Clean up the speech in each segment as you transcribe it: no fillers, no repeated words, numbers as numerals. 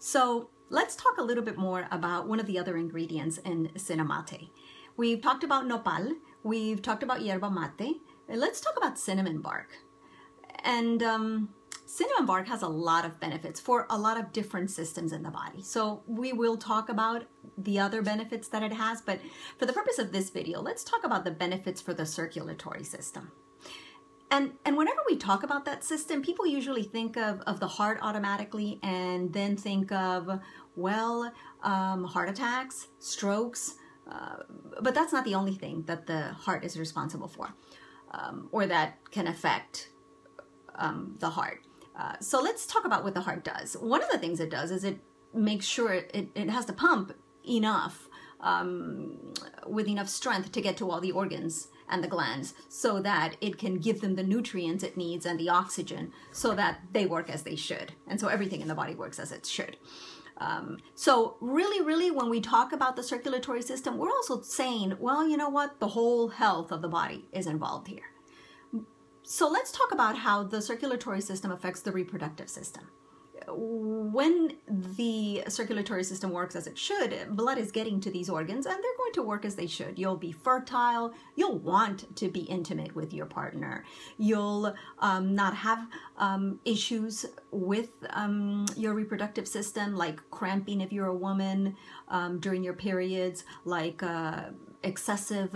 So let's talk a little bit more about one of the other ingredients in CinnaMate. We've talked about nopal, we've talked about yerba mate, and let's talk about cinnamon bark. And cinnamon bark has a lot of benefits for a lot of different systems in the body. So we will talk about the other benefits that it has, but for the purpose of this video, let's talk about the benefits for the circulatory system. And whenever we talk about that system, people usually think of the heart automatically and then think of, well, heart attacks, strokes, but that's not the only thing that the heart is responsible for or that can affect the heart. So let's talk about what the heart does. One of the things it does is it makes sure it has to pump enough with enough strength to get to all the organs and the glands so that it can give them the nutrients it needs and the oxygen so that they work as they should. And so everything in the body works as it should. So really, when we talk about the circulatory system, we're also saying, well, you know what? The whole health of the body is involved here. So let's talk about how the circulatory system affects the reproductive system. When the circulatory system works as it should, blood is getting to these organs and they're going to work as they should. You'll be fertile. You'll want to be intimate with your partner. You'll not have issues with your reproductive system, like cramping if you're a woman during your periods, like excessive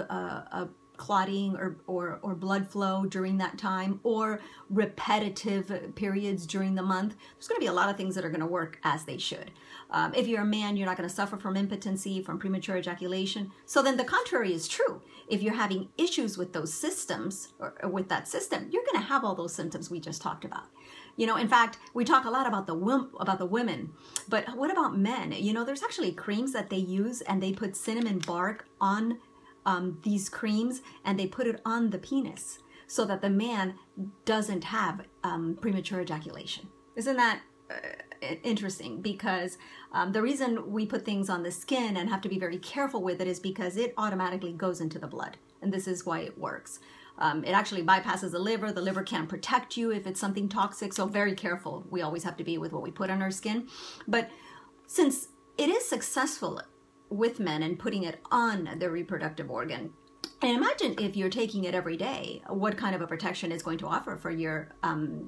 clotting or blood flow during that time, or repetitive periods during the month. There's going to be a lot of things that are going to work as they should. If you're a man, you're not going to suffer from impotency, from premature ejaculation. So then the contrary is true. If you're having issues with those systems, or with that system, you're going to have all those symptoms we just talked about. You know, in fact, we talk a lot about the women, but what about men? You know, there's actually creams that they use and they put cinnamon bark on these creams and they put it on the penis so that the man doesn't have premature ejaculation. Isn't that interesting? Because the reason we put things on the skin and have to be very careful with it is because it automatically goes into the blood, and this is why it works. It actually bypasses the liver. The liver can't protect you if it's something toxic, so very careful we always have to be with what we put on our skin. But since it is successful with men and putting it on the reproductive organ, and imagine if you're taking it every day, what kind of a protection it's going to offer for your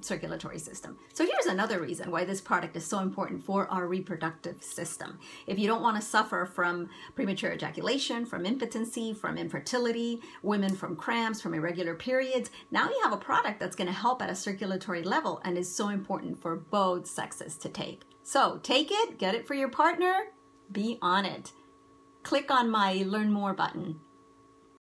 circulatory system. So here's another reason why this product is so important for our reproductive system. If you don't want to suffer from premature ejaculation, from impotency, from infertility, women from cramps, from irregular periods, now you have a product that's going to help at a circulatory level and is so important for both sexes to take. So take it, get it for your partner, be on it. Click on my Learn More button.